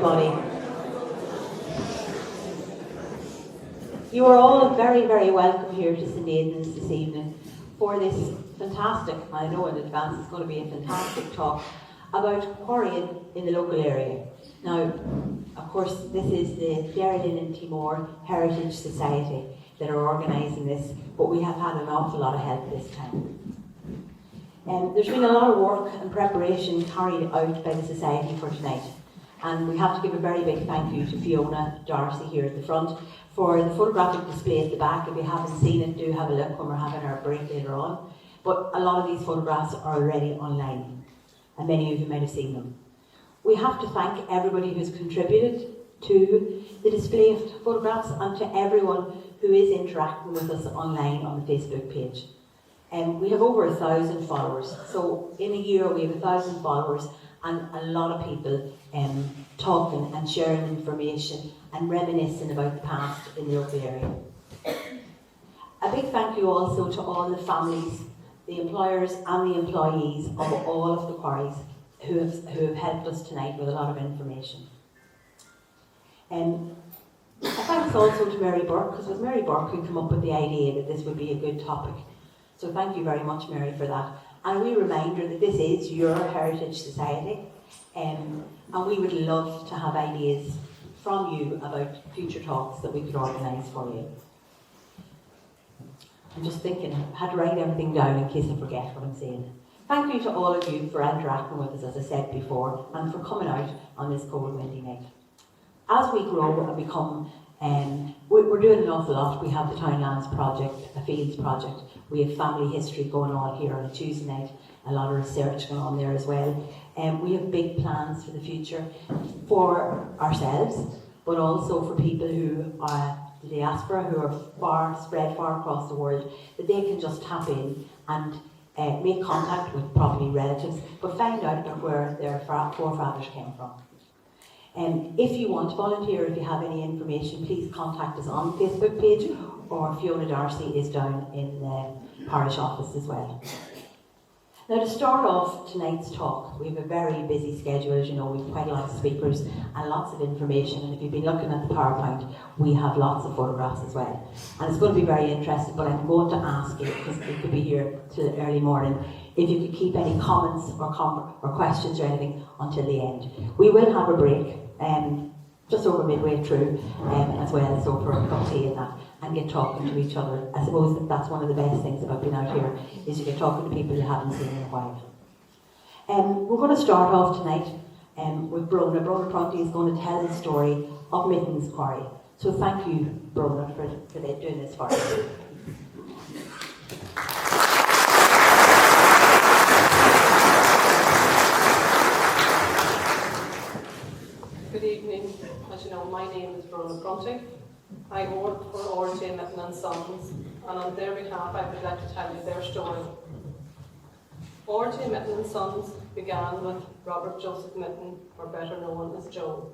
everybody. You are all very, very welcome here to St Aidan's this evening for this fantastic, I know in advance it's going to be a fantastic talk about quarrying in the local area. Now, of course, this is the Derrylin Teemore Heritage Society that are organising this, but we have had an awful lot of help this time. There's been a lot of work and preparation carried out by the Society for tonight, and we have to give a very big thank you to Fiona Darcy here at the front for the photographic display at the back. If you haven't seen it, do have a look when we're having our break later on. But a lot of these photographs are already online, and many of you might have seen them. We have to thank everybody who's contributed to the display of photographs and to everyone who is interacting with us online on the Facebook page. We have over 1,000 followers, so in a year we have 1,000 followers and a lot of people talking and sharing information and reminiscing about the past in the local area. A big thank you also to all the families, the employers and the employees of all of the quarries who have helped us tonight with a lot of information. Thanks also to Mary Burke, because it was Mary Burke who came up with the idea that this would be a good topic. So thank you very much, Mary, for that. And a wee reminder that this is your Heritage Society, and we would love to have ideas from you about future talks that we could organise for you. I'm just thinking, I had to write everything down in case I forget what I'm saying. Thank you to all of you for interacting with us, as I said before, and for coming out on this cold, windy night. As we grow and become, we're doing an awful lot. We have the Townlands project, a fields project. We have family history going on here on a Tuesday night, a lot of research going on there as well. We have big plans for the future for ourselves, but also for people who are the diaspora, who are spread far across the world, that they can just tap in and make contact with probably relatives, but find out where their forefathers came from. If you want to volunteer, if you have any information, please contact us on the Facebook page, or Fiona Darcy is down in the parish office as well. Now, to start off tonight's talk, we have a very busy schedule. As you know, we have quite a lot of speakers and lots of information, and if you've been looking at the PowerPoint, we have lots of photographs as well. And it's going to be very interesting, but I'm going to ask you, because we could be here till early morning, if you could keep any comments or questions or anything until the end. We will have a break, just over midway through as well, so for a cup of tea and that, and get talking to each other. I suppose that's one of the best things about being out here, is you get talking to people you haven't seen in a while. We're going to start off tonight with Bronagh. Bronagh Prunty is going to tell the story of Mitten's quarry. So thank you, Bronagh, for doing this for us. Good evening. As you know, my name is Bronagh Prunty. I work for Mitten and Sons, and on their behalf I would like to tell you their story. Mitten and Sons began with Robert Joseph Mitten, or better known as Joe.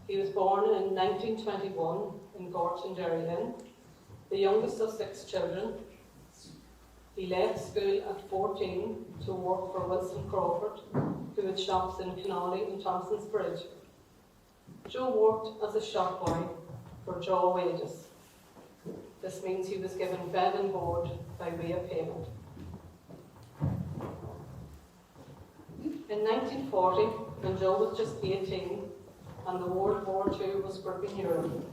He was born in 1921 in Gortin, Derrylin, the youngest of 6 children. He left school at 14 to work for Wilson Crawford, who had shops in Connolly and Thompson's Bridge. Joe worked as a shop boy for jaw wages. This means he was given bed and board by way of payment. In 1940, when Joe was just 18 and the World War II was gripping Europe,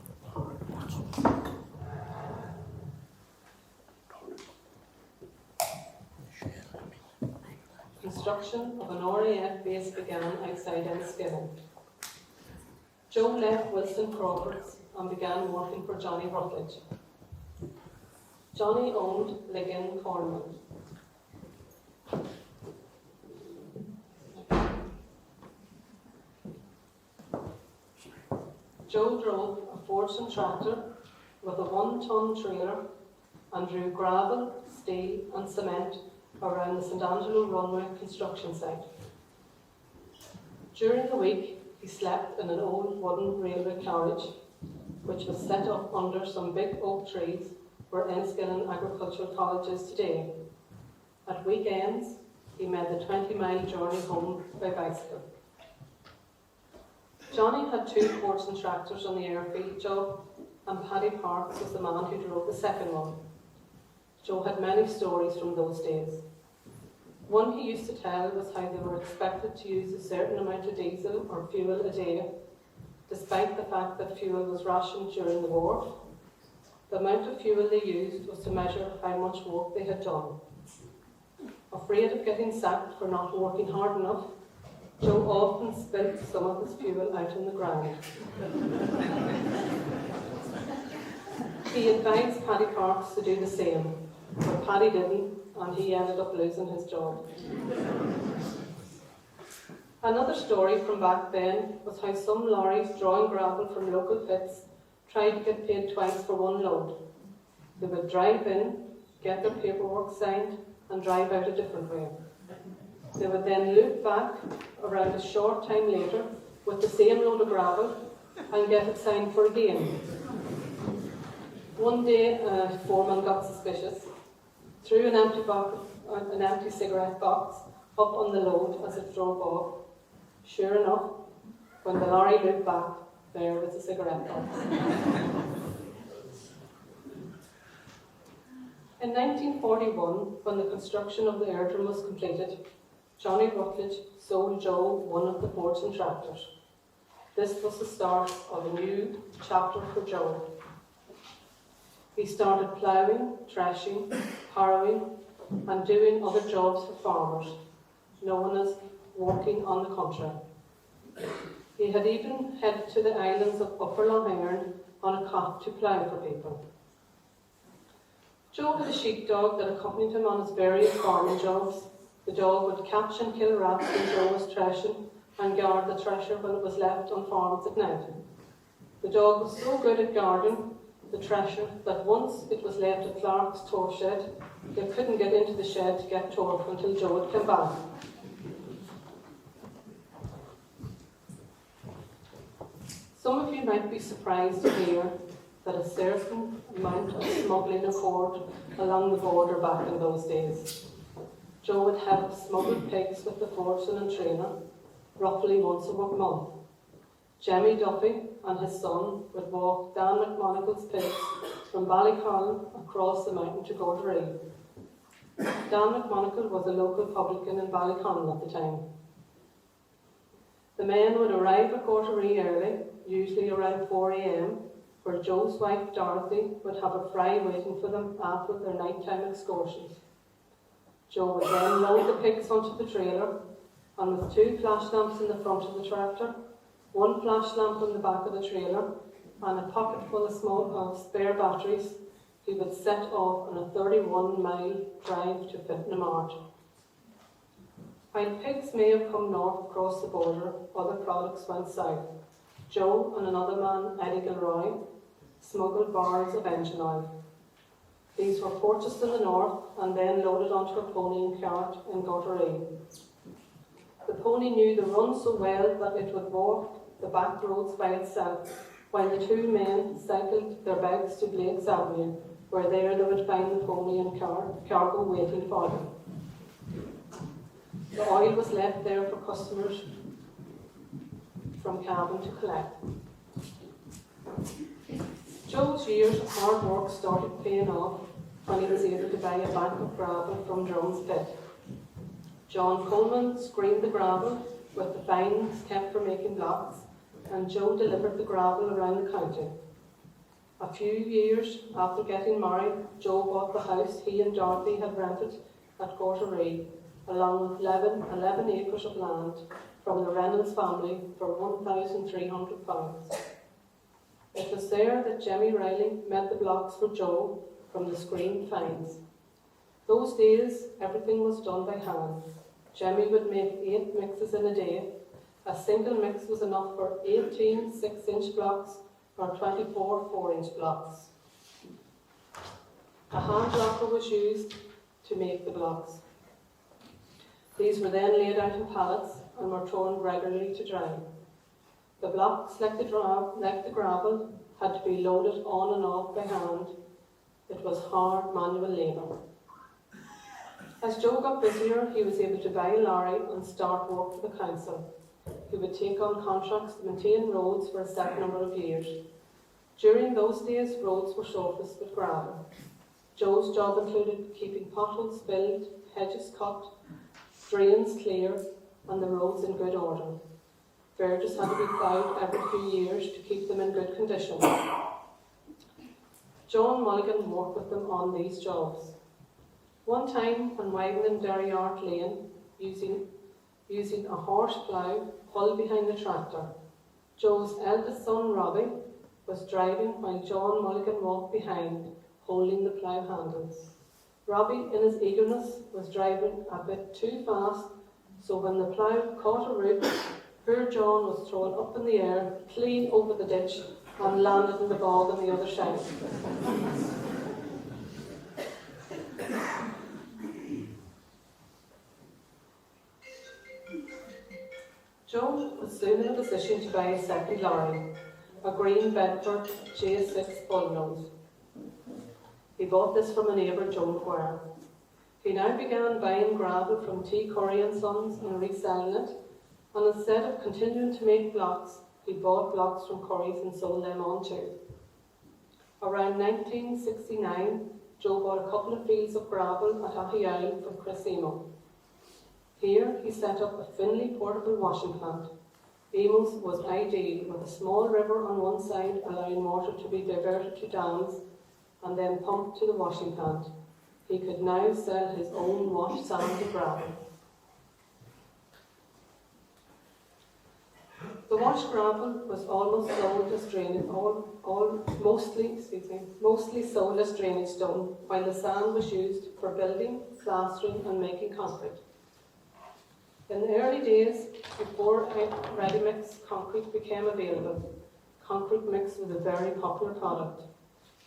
construction of an RAF base began outside Enniskillen. Joe left Wilson Crawford's and began working for Johnny Rutledge. Johnny owned Ligon Cornwall. Joe drove a Fortune tractor with a 1-ton trailer and drew gravel, steel and cement around the St Angelo runway construction site. During the week, he slept in an old wooden railway carriage, which was set up under some big oak trees where Enniskillen Agricultural College is today. At weekends, he made the 20-mile journey home by bicycle. Johnny had 2 Quarries tractors on the airfield job, and Paddy Parks was the man who drove the second one. Joe had many stories from those days. One he used to tell was how they were expected to use a certain amount of diesel or fuel a day, despite the fact that fuel was rationed during the war. The amount of fuel they used was to measure how much work they had done. Afraid of getting sacked for not working hard enough, Joe often spilt some of his fuel out on the ground. He advised Paddy Parks to do the same, but Paddy didn't, and he ended up losing his job. Another story from back then was how some lorries drawing gravel from local pits tried to get paid twice for one load. They would drive in, get their paperwork signed, and drive out a different way. They would then loop back around a short time later with the same load of gravel and get it signed for again. One day, a foreman got suspicious, threw an empty cigarette box up on the load as it drove off. Sure enough, when the lorry looked back, there was a cigarette box. In 1941, when the construction of the airdrome was completed, Johnny Rutledge sold Joe one of the Quarries tractors. This was the start of a new chapter for Joe. He started ploughing, threshing, harrowing, and doing other jobs for farmers, known as working on the country. He had even headed to the islands of Upper Long Iron on a cot to plough for people. Joe had a sheepdog that accompanied him on his various farming jobs. The dog would catch and kill rats when Joe was threshing and guard the thresher when it was left on farms at night. The dog was so good at guarding the thresher that once it was left at Clark's tow shed, they couldn't get into the shed to get torque until Joe would come back. Some of you might be surprised to hear that a certain amount of smuggling occurred along the border back in those days. Joe would have smuggled pigs with the fortune and trainer roughly once a month. Jemmy Duffy and his son would walk Dan McMonagle's pigs from Ballycolin across the mountain to Gorderee. Dan McMonagle was a local publican in Ballycolin at the time. The men would arrive at Gorderee early, usually around 4 a.m, where Joe's wife Dorothy would have a fry waiting for them after their nighttime excursions. Joe would then load the pigs onto the trailer, and with 2 flash lamps in the front of the tractor, 1 flash lamp in the back of the trailer, and a pocket full of spare batteries, he would set off on a 31-mile drive to Pittenamart. While pigs may have come north across the border, other products went south. Joe and another man, Eddie Gilroy, smuggled barrels of engine oil. These were purchased in the north and then loaded onto a pony and cart in Gorderee. The pony knew the run so well that it would walk the back roads by itself, while the 2 men cycled their bikes to Blake's Avenue, where there they would find the pony and cargo waiting for them. The oil was left there for customers from Cavan to collect. Joe's years of hard work started paying off when he was able to buy a bank of gravel from Drum's pit. John Coleman screened the gravel with the fines kept for making blocks, and Joe delivered the gravel around the county. A few years after getting married, Joe bought the house he and Dorothy had rented at Gorderee, along with 11 acres of land from the Reynolds family for £1,300. It was there that Jemmy Riley met the blocks for Joe from the screened fines. Those days, everything was done by hand. Jemmy would make 8 mixes in a day. A single mix was enough for 18 6-inch blocks or 24 4-inch blocks. A hand locker was used to make the blocks. These were then laid out in pallets and were thrown regularly to dry. The blocks, like the gravel, had to be loaded on and off by hand. It was hard manual labour. As Joe got busier, he was able to buy a lorry and start work for the council. he would take on contracts to maintain roads for a set number of years. During those days, roads were surfaced with gravel. Joe's job included keeping potholes filled, hedges cut, drains clear, and the roads in good order. Verges had to be ploughed every few years to keep them in good condition. John Mulligan worked with them on these jobs. One time, when widening Derrylin Lane, using a horse plough pulled behind the tractor, Joe's eldest son, Robbie, was driving while John Mulligan walked behind, holding the plough handles. Robbie, in his eagerness, was driving a bit too fast, so when the plough caught a root, poor John was thrown up in the air, clean over the ditch, and landed in the bog on the other side. Joe was soon in a position to buy a second lorry, a green Bedford J6 bullnose. He bought this from a neighbour, Joe Maguire. He now began buying gravel from T. Quarrying Sons and reselling it, and instead of continuing to make blocks, he bought blocks from Quarries and sold them on too. Around 1969, Joe bought a couple of fields of gravel at Aheyall from Chris Emo. Here he set up a Finlay portable washing plant. Emo's was ideal, with a small river on one side allowing water to be diverted to dams and then pumped to the washing plant. He could now sell his own washed sand and gravel. The washed gravel was almost sold as drainage, mostly sold as drainage stone, while the sand was used for building, plastering and making concrete. In the early days, before ready-mix concrete became available, concrete mix was a very popular product.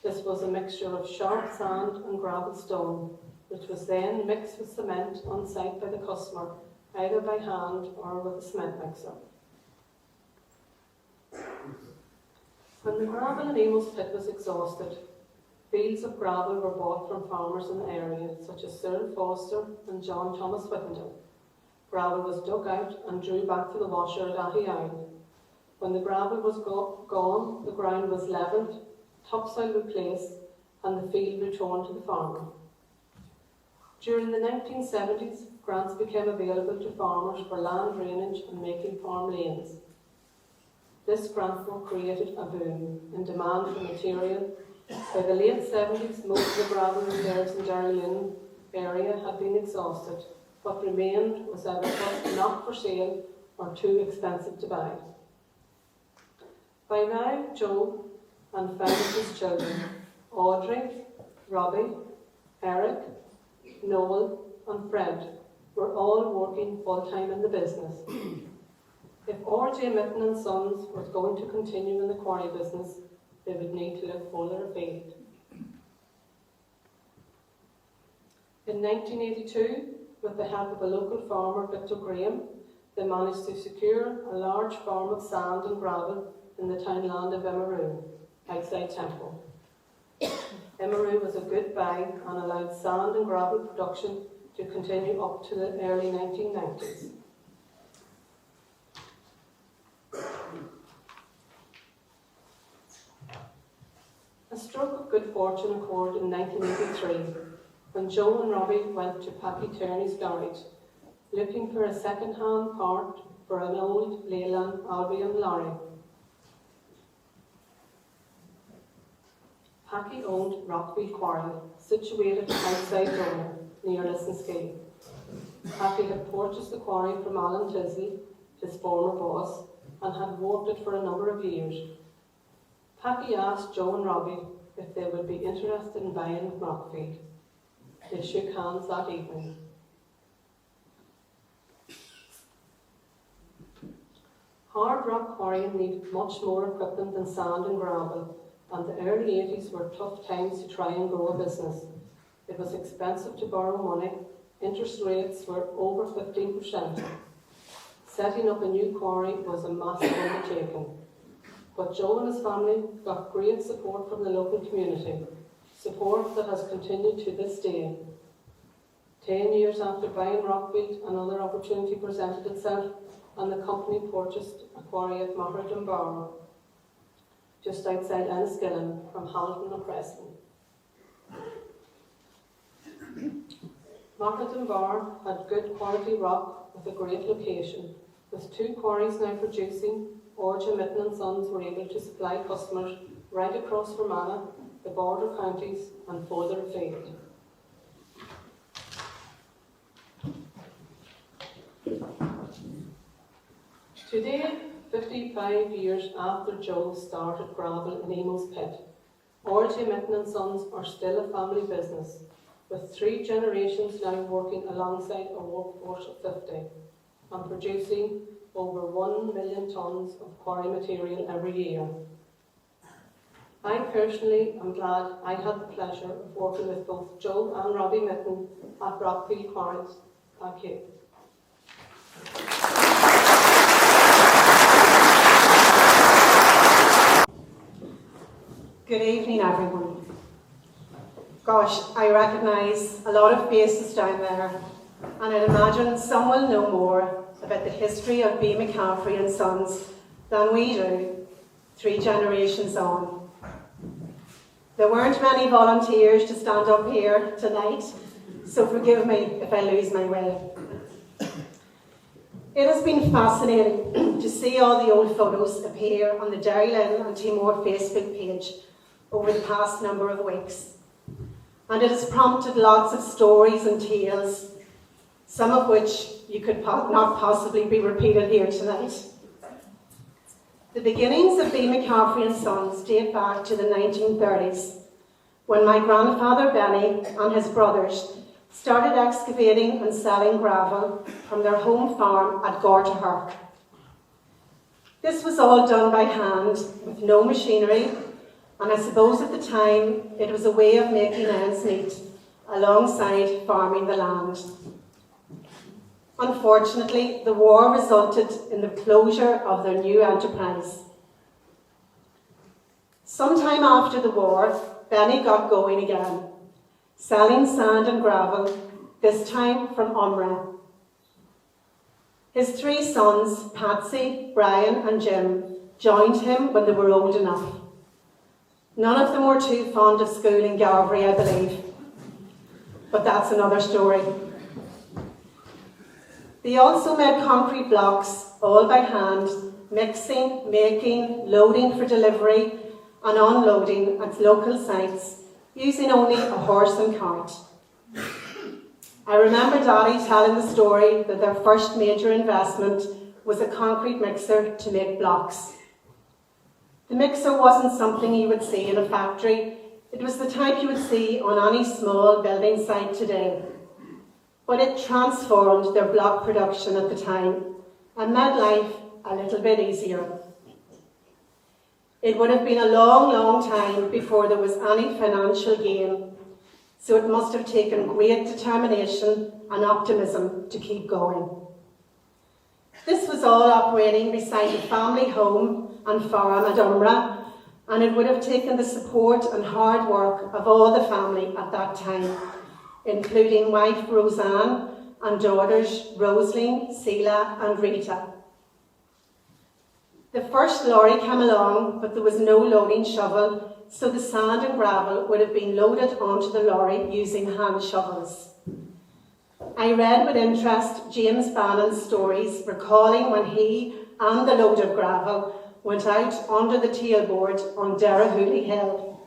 This was a mixture of sharp sand and gravel stone, which was then mixed with cement on site by the customer, either by hand or with a cement mixer. When the gravel in Emo's pit was exhausted, fields of gravel were bought from farmers in the area, such as Cyril Foster and John Thomas Whittendale. Gravel was dug out and drew back to the washer at Aheyall. When the gravel was gone, the ground was levelled, topsoil replaced, and the field returned to the farmer. During the 1970s, grants became available to farmers for land drainage and making farm lanes. This grant work created a boom in demand for material. By the late 70s, most of the gravel reserves in Derrylin area had been exhausted. What remained was either not for sale or too expensive to buy. By now, Joe and 5 of his children, Audrey, Robbie, Eric, Noel and Fred, were all working full-time in the business. If R.J. Mitten and Sons was going to continue in the quarry business, they would need to look further afield. In 1982, with the help of a local farmer, Victor Graham, they managed to secure a large farm of sand and gravel in the townland of Emmeroo, outside Temple. Emmeroo was a good buy and allowed sand and gravel production to continue up to the early 1990s. A stroke of good fortune occurred in 1983 when Joe and Robbie went to Packy Tierney's garage looking for a second-hand part for an old Leyland Albion lorry. Packy owned Rockfield Quarry, situated outside Bronagh, near Lissenskey. Packy had purchased the quarry from Alan Tisdale, his former boss, and had worked it for a number of years. Packy asked Joe and Robbie if they would be interested in buying Rockfield. They shook hands that evening. Hard rock quarrying needed much more equipment than sand and gravel, and the early 80s were tough times to try and grow a business. It was expensive to borrow money, interest rates were over 15%. Setting up a new quarry was a massive undertaking. But Joe and his family got great support from the local community, support that has continued to this day. 10 years after buying Rockfield, another opportunity presented itself and the company purchased a quarry at Mitten, just outside Enniskillen, from Hamilton and Preston. Mitten had good quality rock with a great location. With 2 quarries now producing, Origin Mitten and Sons were able to supply customers right across Fermanagh, the border counties and further afield. Today, 55 years after Joe started gravel in Emo's pit, Origin Mitten and Sons are still a family business, with 3 generations now working alongside a workforce of 50 and producing over 1 million tonnes of quarry material every year. I personally am glad I had the pleasure of working with both Joe and Robbie Mitten at Rockfield Quarries. Thank you. Good evening, everyone. Gosh, I recognise a lot of faces down there, and I'd imagine some will know more about the history of B McCaffrey and Sons than we do, 3 generations on. There weren't many volunteers to stand up here tonight, so forgive me if I lose my way. It has been fascinating to see all the old photos appear on the Derrylin Teemore Facebook page over the past number of weeks. And it has prompted lots of stories and tales, some of which you could not possibly be repeated here tonight. The beginnings of B McCaffrey and Sons date back to the 1930s, when my grandfather Benny and his brothers started excavating and selling gravel from their home farm at Gortahurk. This was all done by hand, with no machinery, and I suppose at the time it was a way of making ends meet alongside farming the land. Unfortunately, the war resulted in the closure of their new enterprise. Sometime after the war, Benny got going again, selling sand and gravel, this time from Umrah. His 3 sons, Patsy, Brian and Jim, joined him when they were old enough. None of them were too fond of school in Galway, I believe, but that's another story. They also made concrete blocks, all by hand, mixing, making, loading for delivery and unloading at local sites, using only a horse and cart. I remember Daddy telling the story that their first major investment was a concrete mixer to make blocks. The mixer wasn't something you would see in a factory. It was the type you would see on any small building site today. But it transformed their block production at the time and made life a little bit easier. It would have been a long, long time before there was any financial gain, so it must have taken great determination and optimism to keep going. This was all operating beside the family home and farm at Umrah, and it would have taken the support and hard work of all the family at that time, including wife Roseanne and daughters Rosaline, Seela and Rita. The first lorry came along, but there was no loading shovel, so the sand and gravel would have been loaded onto the lorry using hand shovels. I read with interest James Bannon's stories, recalling when he and the load of gravel went out under the tailboard on Derrylin Hill.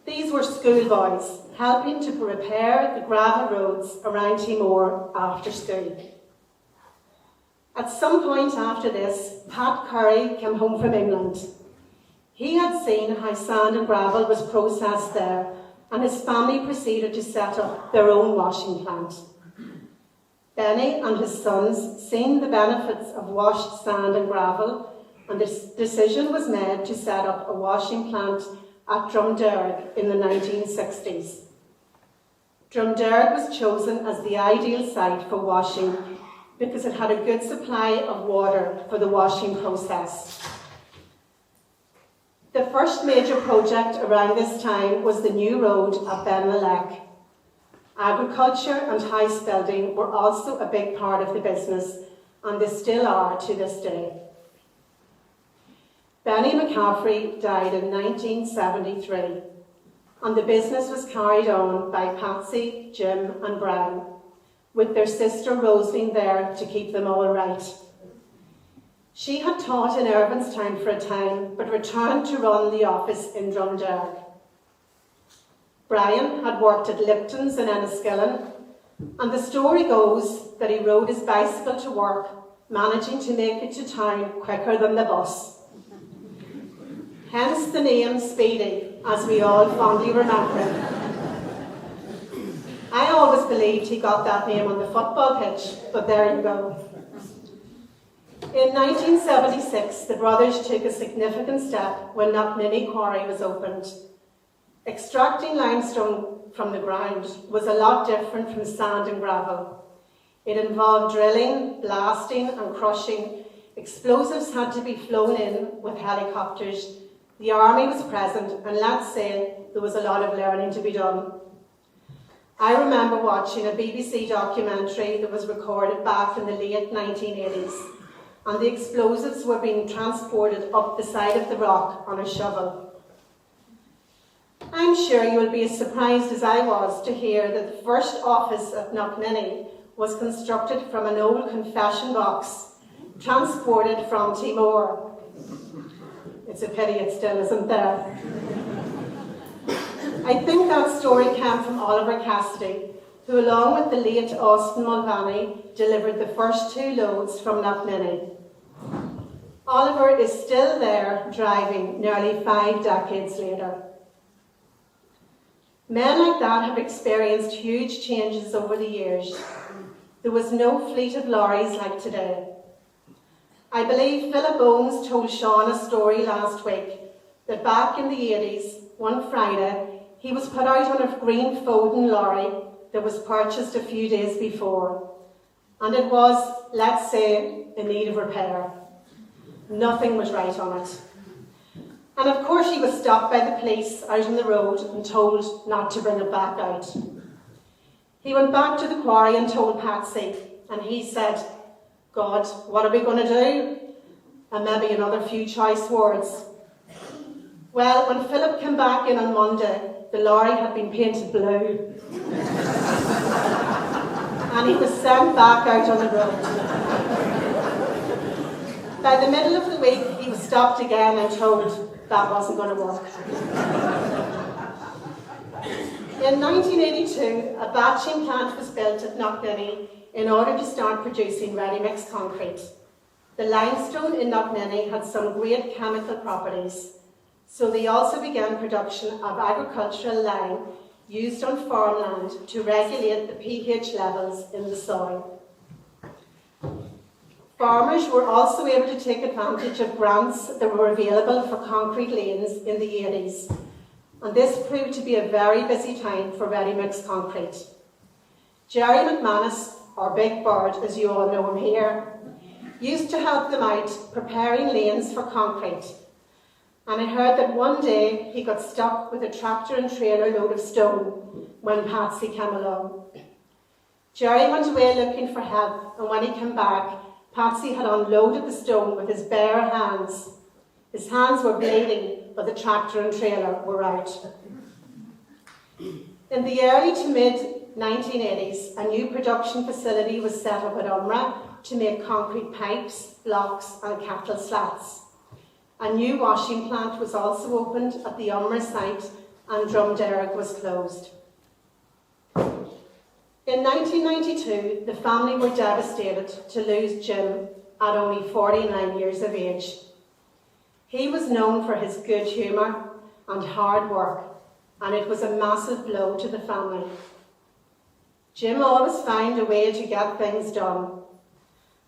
These were schoolboys helping to repair the gravel roads around Teemore after school. At some point after this, Pat Curry came home from England. He had seen how sand and gravel was processed there, and his family proceeded to set up their own washing plant. Benny and his sons seen the benefits of washed sand and gravel, and this decision was made to set up a washing plant at Drumderg in the 1960s. Drumderg was chosen as the ideal site for washing because it had a good supply of water for the washing process. The first major project around this time was the new road at Benmalek. Agriculture and house building were also a big part of the business, and they still are to this day. Benny McCaffrey died in 1973, and the business was carried on by Patsy, Jim and Brian, with their sister Rosaline there to keep them all right. She had taught in Irvinstown for a time, but returned to run the office in Drumderg. Brian had worked at Lipton's in Enniskillen, and the story goes that he rode his bicycle to work, managing to make it to town quicker than the bus. Hence the name Speedy, as we all fondly remember it. I always believed he got that name on the football pitch, but there you go. In 1976, the brothers took a significant step when Knockninny Quarry was opened. Extracting limestone from the ground was a lot different from sand and gravel. It involved drilling, blasting and crushing. Explosives had to be flown in with helicopters. The army was present, and let's say there was a lot of learning to be done. I remember watching a BBC documentary that was recorded back in the late 1980s, and the explosives were being transported up the side of the rock on a shovel. I'm sure you will be as surprised as I was to hear that the first office at Knockninny was constructed from an old confession box, transported from Teemore. It's a pity it still isn't there. I think that story came from Oliver Cassidy, who along with the late Austin Mulvaney delivered the first 2 loads from Knockninny. Oliver is still there driving nearly 5 decades later. Men like that have experienced huge changes over the years. There was no fleet of lorries like today. I believe Philip Owens told Sean a story last week that back in the 80s, one Friday, he was put out on a green Foden lorry that was purchased a few days before. And it was, let's say, in need of repair. Nothing was right on it. And of course he was stopped by the police out on the road and told not to bring it back out. He went back to the quarry and told Patsy, and he said, "God, what are we going to do?" And maybe another few choice words. Well, when Philip came back in on Monday, the lorry had been painted blue. And he was sent back out on the road. By the middle of the week, he was stopped again and told that wasn't going to work. In 1982, a batching plant was built at Knockninny in order to start producing ready-mix concrete. The limestone in Knockninny had some great chemical properties, so they also began production of agricultural lime used on farmland to regulate the pH levels in the soil. Farmers were also able to take advantage of grants that were available for concrete lanes in the 80s, and this proved to be a very busy time for ready-mix concrete. Jerry McManus, or Big Bird as you all know him here, used to help them out preparing lanes for concrete. And I heard that one day he got stuck with a tractor and trailer load of stone when Patsy came along. Jerry went away looking for help, and when he came back, Patsy had unloaded the stone with his bare hands. His hands were bleeding, but the tractor and trailer were out. In the early to mid-1980s, a new production facility was set up at Umra to make concrete pipes, blocks and cattle slats. A new washing plant was also opened at the Umra site, and Drumderg was closed. In 1992, the family were devastated to lose Jim at only 49 years of age. He was known for his good humour and hard work, and it was a massive blow to the family. Jim always found a way to get things done.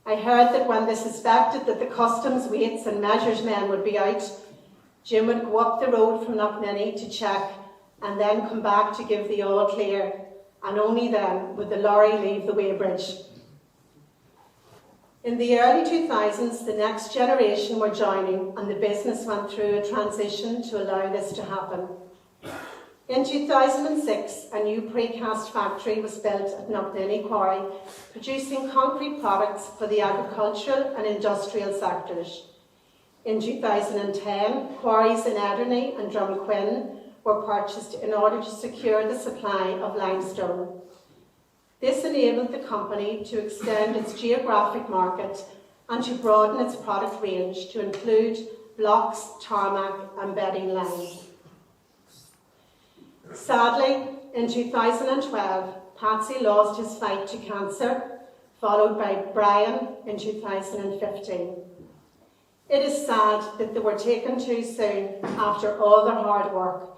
I heard that when they suspected that the customs weights and measures men would be out, Jim would go up the road from Knockninny to check and then come back to give the all clear, and only then would the lorry leave the weighbridge. In the early 2000s, the next generation were joining, and the business went through a transition to allow this to happen. In 2006, a new precast factory was built at Knocknilly Quarry, producing concrete products for the agricultural and industrial sectors. In 2010, quarries in Ederney and Drumquin were purchased in order to secure the supply of limestone. This enabled the company to extend its geographic market and to broaden its product range to include blocks, tarmac and bedding lime. Sadly, in 2012, Patsy lost his fight to cancer, followed by Brian in 2015. It is sad that they were taken too soon after all their hard work,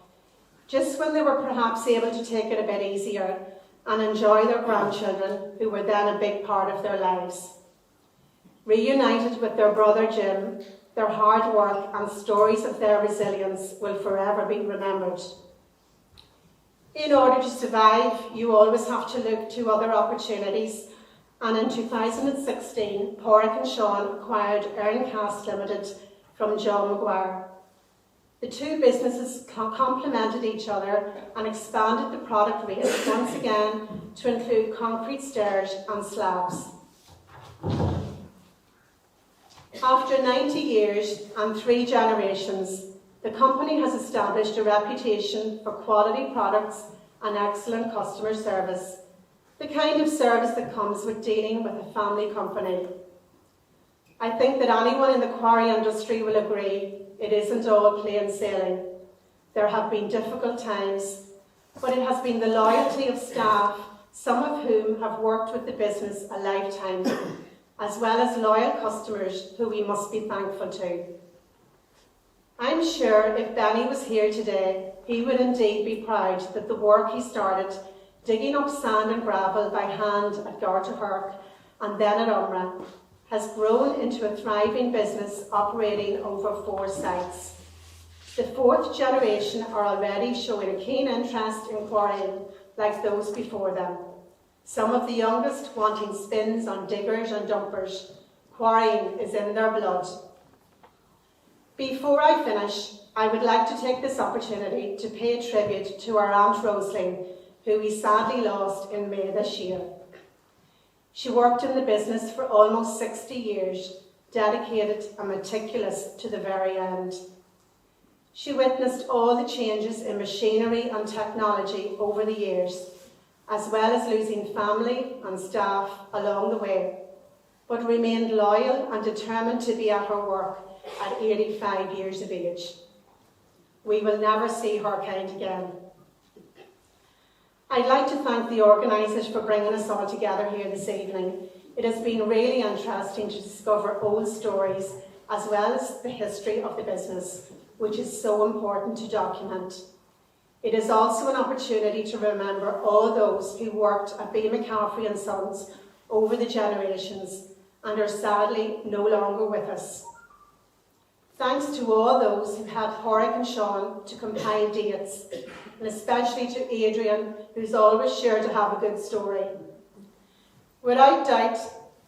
just when they were perhaps able to take it a bit easier and enjoy their grandchildren, who were then a big part of their lives. Reunited with their brother Jim, their hard work and stories of their resilience will forever be remembered. In order to survive, you always have to look to other opportunities, and in 2016, Porrick and Sean acquired Earncast Limited from John Maguire. The two businesses complemented each other and expanded the product range once again to include concrete stairs and slabs. After 90 years and 3 generations, the company has established a reputation for quality products and excellent customer service, the kind of service that comes with dealing with a family company. I think that anyone in the quarry industry will agree it isn't all plain sailing. There have been difficult times, but it has been the loyalty of staff, some of whom have worked with the business a lifetime, as well as loyal customers who we must be thankful to. I'm sure if Benny was here today, he would indeed be proud that the work he started, digging up sand and gravel by hand at Gartahurk and then at Umra, has grown into a thriving business operating over 4 sites. The 4th generation are already showing a keen interest in quarrying like those before them. Some of the youngest wanting spins on diggers and dumpers. Quarrying is in their blood. Before I finish, I would like to take this opportunity to pay tribute to our Aunt Rosalie, who we sadly lost in May this year. She worked in the business for almost 60 years, dedicated and meticulous to the very end. She witnessed all the changes in machinery and technology over the years, as well as losing family and staff along the way, but remained loyal and determined to be at her work at 85 years of age. We will never see her kind again. I'd like to thank the organisers for bringing us all together here this evening. It has been really interesting to discover old stories as well as the history of the business, which is so important to document. It is also an opportunity to remember all those who worked at B McCaffrey and Sons over the generations and are sadly no longer with us. Thanks to all those who helped Porrick and Sean to compile dates, and especially to Adrian, who's always sure to have a good story. Without doubt,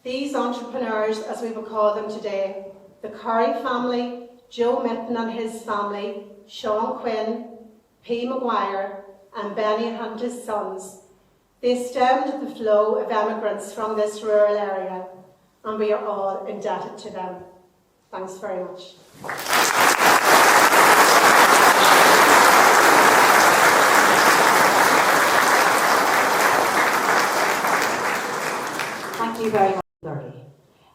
these entrepreneurs, as we will call them today, the Curry family, Joe Mitten and his family, Sean Quinn, P Maguire and Benny and his sons, they stemmed the flow of emigrants from this rural area, and we are all indebted to them. Thanks very much. Thank you very much, Lurdy.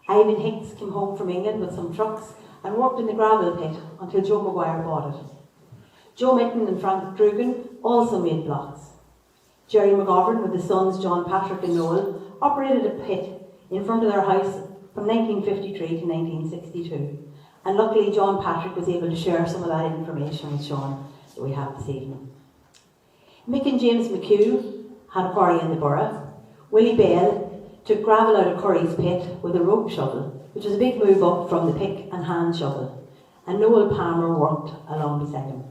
Ivan Hicks came home from England with some trucks and worked in the gravel pit until Joe Maguire bought it. Joe Mitten and Frank Drugan also made blocks. Jerry McGovern with his sons John Patrick and Noel operated a pit in front of their house from 1953 to 1962. And luckily John Patrick was able to share some of that information with Sean that we have this evening. Mick and James McHugh had a quarry in the borough. Willie Bale took gravel out of Curry's pit with a rope shovel, which was a big move up from the pick and hand shovel, and Noel Palmer worked along beside him.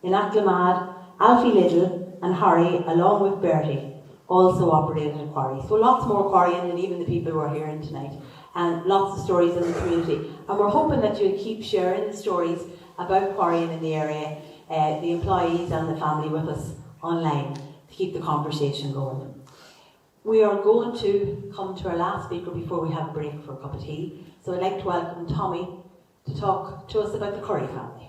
In Acklamad, Alfie Little and Harry, along with Bertie, also operated a quarry. So lots more quarrying than even the people who are here tonight, and lots of stories in the community. And we're hoping that you'll keep sharing the stories about quarrying in the area. the employees and the family with us online to keep the conversation going. We are going to come to our last speaker before we have a break for a cup of tea. So I'd like to welcome Tommy to talk to us about the Curry family.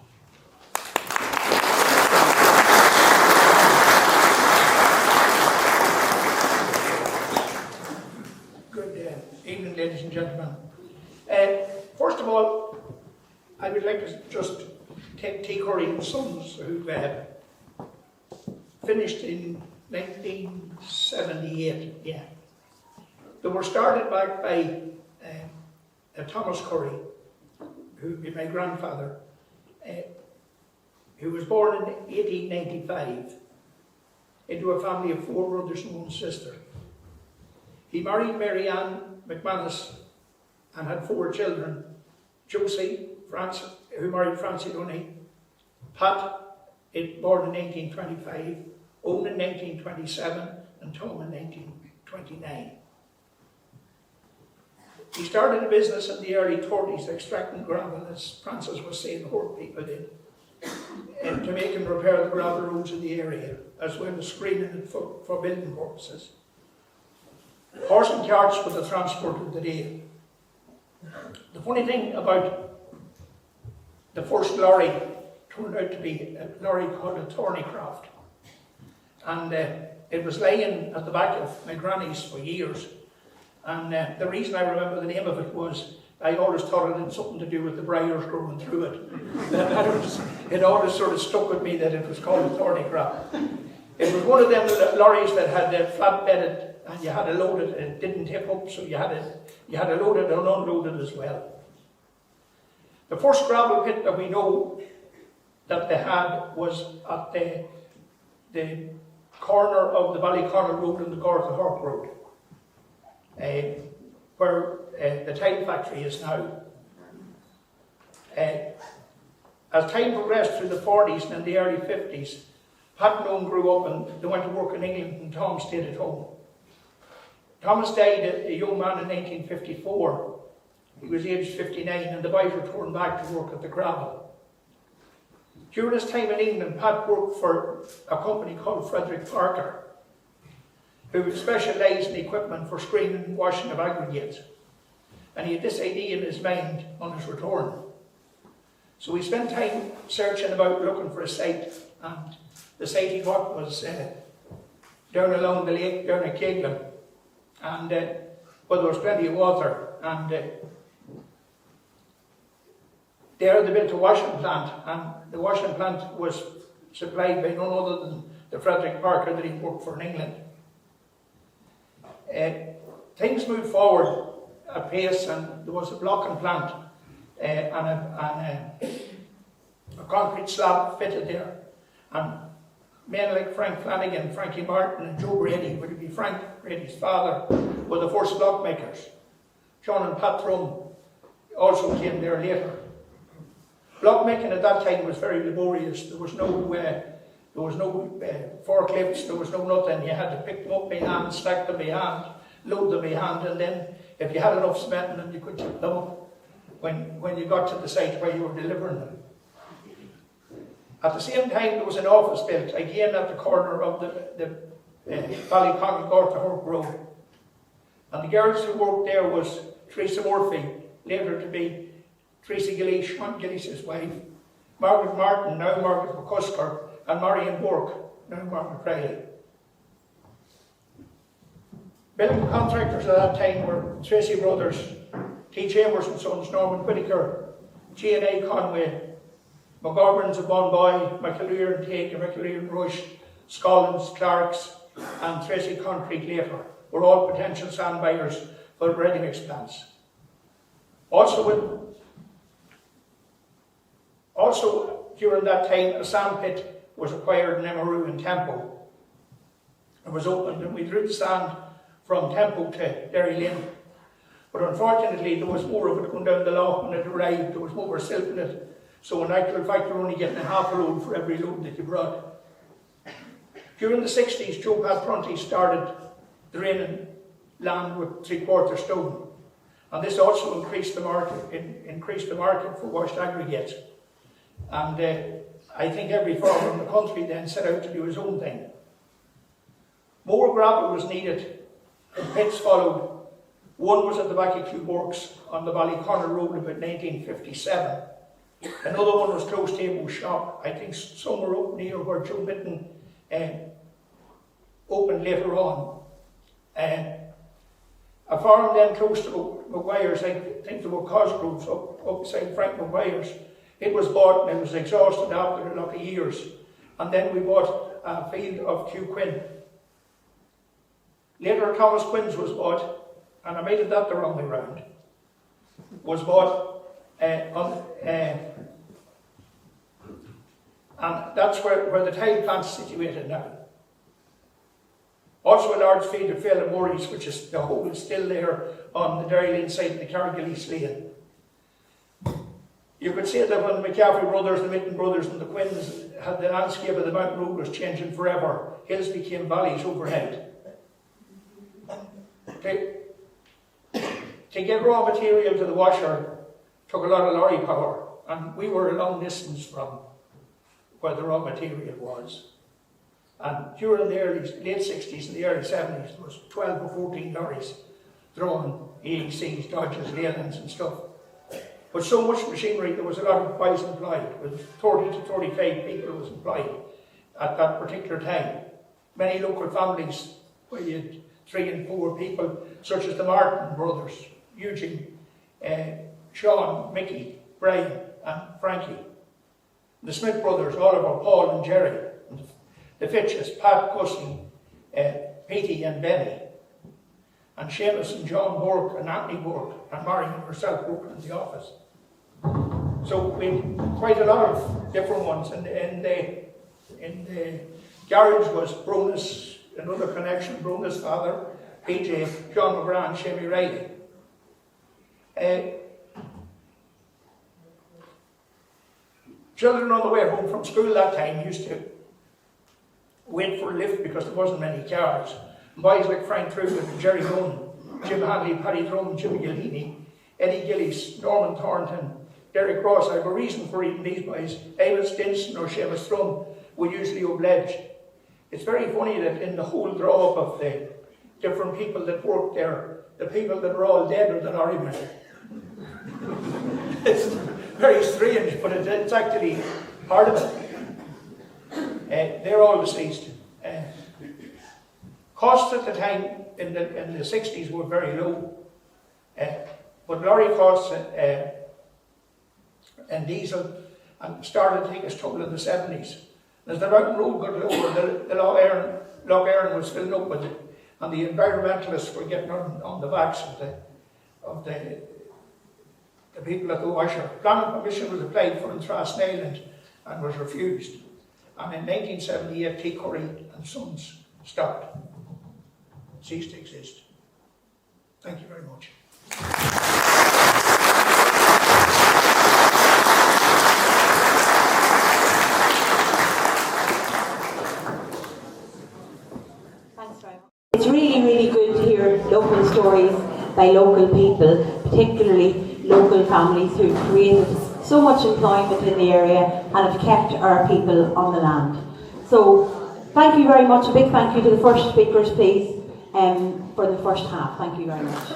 Good evening, ladies and gentlemen. First of all, I would like to just take T. Curry and Sons, who finished in 1978. Yeah, they were started back by Thomas Curry, who would be my grandfather, who was born in 1895 into a family of 4 brothers and 1 sister. He married Mary Ann McManus and had 4 children: Josie, Francis, who married Francie Donnelly, Pat, born in 1825, Owen in 1927, and Tom in 1929. He started a business in the early 30s extracting gravel, as Francis was saying, Hort people did, to make and repair the gravel roads in the area, as well as screening it for building purposes. Horse and carts were the transport of the day. The funny thing about the first lorry turned out to be a lorry called a Thornycroft. And it was laying at the back of my granny's for years. And the reason I remember the name of it was I always thought it had something to do with the briars growing through it. It always sort of stuck with me that it was called a Thornycroft. It was one of them lorries that had flat-bedded, and you had to load it, and it didn't tip up, so you had to load it and unload it as well. The first gravel pit that we know that they had was at the corner of the Ballyconnell Road and the Gorka Hawk Road, where the tile factory is now. As time progressed through the 40s and in the early 50s, Pat and Owen grew up and they went to work in England, and Tom stayed at home. Thomas died a young man in 1854. He was aged 59, and the boys returned back to work at the gravel. During his time in England, Pat worked for a company called Frederick Parker, who specialised in equipment for screening and washing of aggregates. And he had this idea in his mind on his return. So he spent time searching about, looking for a site, and the site he got was down along the lake, down at Keighlin. And well, there was plenty of water, and there they built a washing plant, and the washing plant was supplied by none other than the Frederick Parker that he worked for in England. Things moved forward at pace, and there was a blocking plant and a concrete slab fitted there. And men like Frank Flanagan, Frankie Martin and Joe Brady, would be Frank Brady's father, were the first block makers. John and Pat Thrum also came there later. Block making at that time was very laborious. There was no forklifts, there was no nothing. You had to pick them up by hand, stack them by hand, load them by hand, and then if you had enough cement, then you could tip them up when you got to the site where you were delivering them. At the same time, there was an office built, again at the corner of the Ballyconnell Gorta Hawk Road. And the girls who worked there was Teresa Murphy, later to be Tracy Gilleece, Sean Gilleece's wife, Margaret Martin, now Margaret McCusker, and Marion Burke, now Margaret Riley. Building contractors at that time were Tracy Brothers, T. Chambers and Sons, Norman Whittaker, G&A Conway, McGovern's of Bonboy, McAleer and Take, McAleer and Rush, Scollins, Clarks, and Tracy Concrete later were all potential sand buyers for the ready mix plants. Also during that time, a sand pit was acquired in Emeroo in Tempo. It was opened, and we drew the sand from Tempo to Derrylin. But unfortunately, there was more of it going down the loch when it arrived. There was more silt in it. So in actual fact, you're only getting a half a load for every load that you brought. During the 60s, Joe Prunty started draining land with 3/4 stone. And this also increased the market for washed aggregates. And I think every farmer in the country then set out to do his own thing. More gravel was needed, and pits followed. One was at the back of Cube Works on the Ballyconnor Road about 1957. Another one was close to Teemore's shop, I think somewhere up near where Joe Mitten opened later on. A farm then close to Maguire's, I think there were Cosgroves up beside Frank Maguire's. It was bought and it was exhausted after a lot of years. And then we bought a field of Quinn. Later Thomas Quinn's was bought, and I made it that the wrong way round, was bought and that's where the tile plant's situated now. Also a large field of Phil Murray's, which is the hole is still there on the Derrylin side of the Gilleece lane. You could say that when the McCaffrey brothers, the Mitten brothers and the Quinns had the landscape of the mountain road was changing forever. Hills became valleys overhead. To get raw material to the washer took a lot of lorry power, and we were a long distance from where the raw material was. And during the late 60s and the early 70s, there was 12 or 14 lorries throwing AECs, Dodges, Leylands and stuff. But so much machinery, there was a lot of boys employed, with 30 to 35 people was employed at that particular time. Many local families, where you had 3 and 4 people, such as the Martin brothers, Eugene, Sean, Mickey, Brian and Frankie. The Smith brothers, Oliver, Paul and Jerry. And the Fitches, Pat, Gussie, Petey and Benny. And Seamus and John worked, and Anthony worked, and Marion herself worked in the office. So we had quite a lot of different ones. And in the garage was Bronagh's, another connection, Bronagh's father, PJ, John McGrath and Shamie Riley. Children on the way home from school that time used to wait for a lift because there wasn't many cars. Boys like Frank Truman, Jerry Dunn, Jim Hanley, Paddy Drum, Jimmy Gilheany, Eddie Gilleece, Norman Thornton, Derek Ross. I have a reason for eating these boys. Amos Stinson or Seamus Thrum would usually oblige. It's very funny that in the whole draw up of the different people that worked there, the people that are all dead are the lorrymen. It's very strange, but it's actually part of it. They're all deceased. Costs at the time in the 60s were very low, but lorry costs and diesel started to take its toll in the 70s. As the mountain road got lower, the Lough Erne was filled up with it, and the environmentalists were getting on the backs of the people at the washer. Planning permission was applied for in Thrasnayland and was refused. And in 1978, T. Curry and Sons stopped. Ceased to exist. Thank you very much. Thanks very much. It's really, really good to hear local stories by local people, particularly local families who've created so much employment in the area and have kept our people on the land. So, thank you very much. A big thank you to the first speakers, please, for the first half. Thank you very much.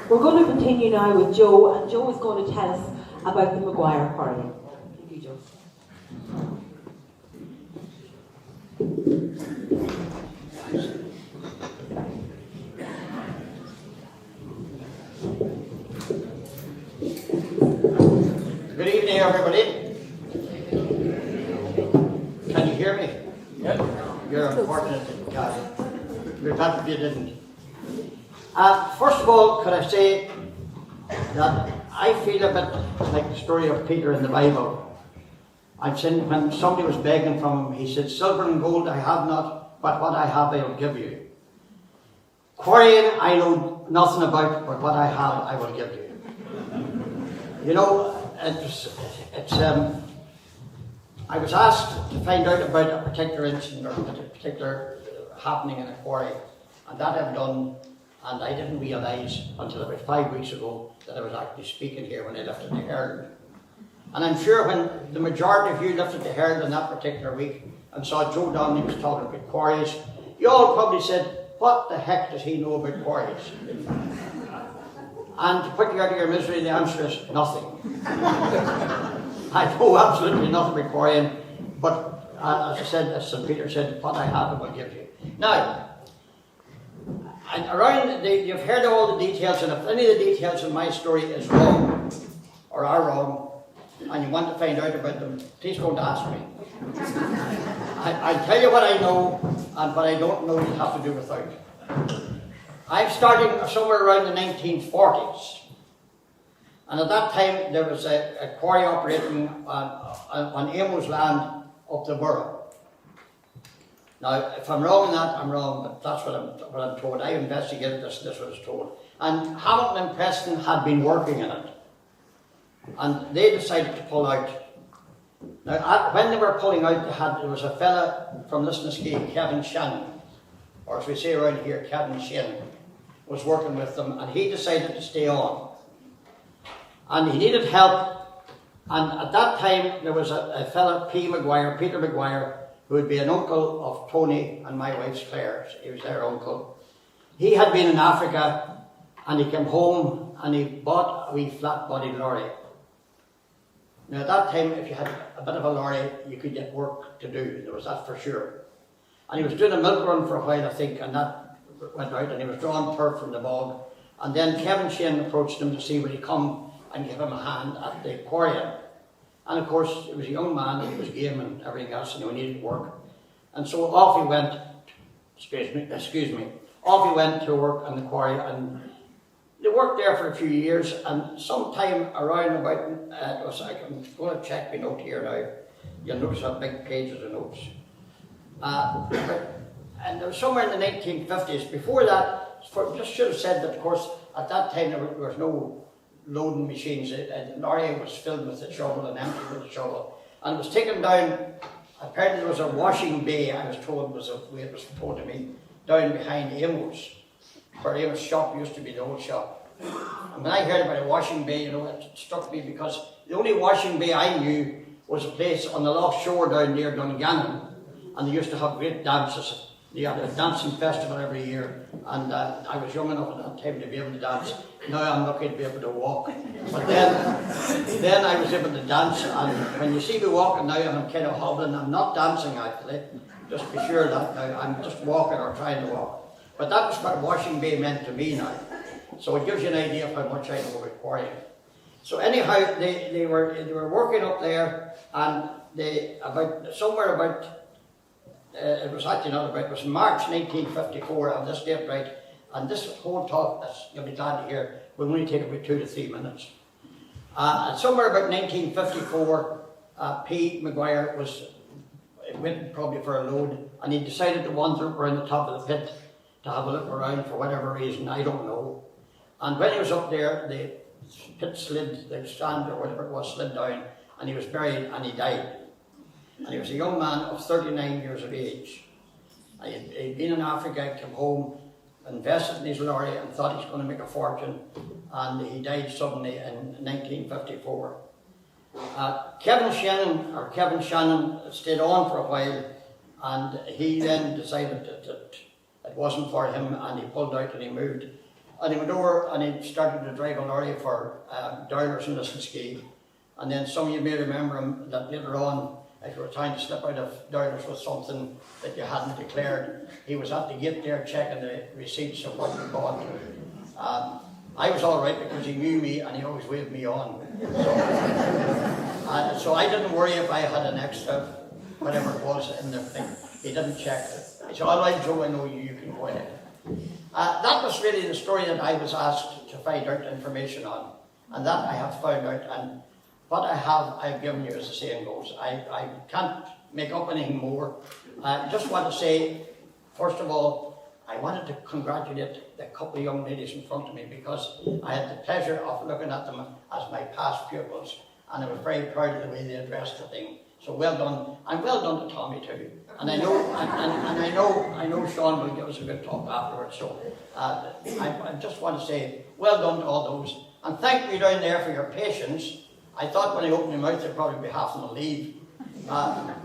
We're going to continue now with Joe, and Joe is going to tell us about the Maguire Quarrying. Thank you, Joe. Good evening, everybody. Can you hear me? Yeah. You're unfortunate that you can't. We're glad if you didn't. First of all, could I say that I feel a bit like the story of Peter in the Bible. I've seen when somebody was begging from him, he said, "Silver and gold I have not, but what I have I will give you. Quarrying I know nothing about, but what I have I will give you." You know, I was asked to find out about a particular incident or a particular happening in a quarry, and that I've done and I didn't realise until about 5 weeks ago that I was actually speaking here when I lifted the Herald. And I'm sure when the majority of you lifted the Herald on that particular week and saw Joe Donnelly was talking about Quarries, you all probably said, what the heck does he know about Quarries? And to put you out of your misery, the answer is nothing. I know absolutely nothing about quarrying, but as I said, as St. Peter said, what I have I will give you. Now, and around, you've heard all the details, and if any of the details in my story is wrong, or are wrong, and you want to find out about them, please don't ask me. I'll tell you what I know, and what I don't know you have to do without. I'm starting somewhere around the 1940s, and at that time there was a quarry operating on Amo's land up the borough. Now, if I'm wrong on that, I'm wrong, but that's what I'm told. I investigated this, and this was told. And Hamilton and Preston had been working in it, and they decided to pull out. Now, when they were pulling out, there was a fella from Lisnaskea, Kevin Shannon, or as we say around here, Kevin Shannon, was working with them, and he decided to stay on. And he needed help, and at that time there was a fella, Maguire, Peter Maguire, who would be an uncle of Tony and my wife's Claire. He was their uncle. He had been in Africa, and he came home and he bought a wee flat-bodied lorry. Now at that time, if you had a bit of a lorry, you could get work to do, there was that for sure. And he was doing a milk run for a while, I think, and that went out, and he was drawing turf from the bog. And then Kevin Shane approached him to see would he come and give him a hand at the quarrying. And of course, he was a young man, and he was game and everything else, and he needed work. And so off he went, off he went to work on the quarry, and they worked there for a few years, and sometime around about, I'm going to check my note here now, you'll notice a big pages of notes. And there was somewhere in the 1950s, before that, just should have said that, of course, at that time there was no loading machines. The lorry was filled with the shovel and emptied with the shovel. And it was taken down, apparently there was a washing bay, I was told, it was told to me, down behind Amo's, where Amo's shop used to be, the old shop. And when I heard about a washing bay, it struck me because the only washing bay I knew was a place on the Loch Shore down near Dungannon, and they used to have great dances. They had a dancing festival every year, and I was young enough at that time to be able to dance. Now I'm lucky to be able to walk. But then I was able to dance, and when you see me walking now and I'm kind of hobbling, I'm not dancing actually. Just be sure that I'm just walking or trying to walk. But that was what washing bay meant to me now. So it gives you an idea of how much I know about quarrying. So anyhow, they were working up there, and it was actually not about, it was March 1954 on this date, right? And this whole talk, you'll be glad to hear, will only take about 2 to 3 minutes. And somewhere about 1954, P. Maguire was waiting probably for a load, and he decided to wander around the top of the pit to have a look around for whatever reason, I don't know. And when he was up there, the pit slid, the stand or whatever it was, slid down, and he was buried and he died. And he was a young man of 39 years of age. He'd been in Africa, came home, invested in his lorry and thought he was going to make a fortune, and he died suddenly in 1954. Kevin Shannon stayed on for a while, and he then decided that it wasn't for him, and he pulled out and he moved. And he went over and he started to drive a lorry for Derrylin in Lisnaskea. And then some of you may remember him that later on, if you were trying to slip out of Derrylin with something that you hadn't declared, he was at the gate there checking the receipts of what you bought. I was all right because he knew me and he always waved me on. So I didn't worry if I had an extra, whatever it was, in the thing. He didn't check it. He said, all right, Joe, I know you, you can go ahead. That was really the story that I was asked to find out information on. And that I have found out. And what I've given you, as the saying goes. I can't make up anything more. I just want to say, first of all, I wanted to congratulate the couple of young ladies in front of me because I had the pleasure of looking at them as my past pupils, and I was very proud of the way they addressed the thing. So well done, and well done to Tommy too. And I know, I know Sean will give us a good talk afterwards. So I just want to say well done to all those, and thank you down there for your patience. I thought when I opened my mouth there'd probably be half of them will leave. But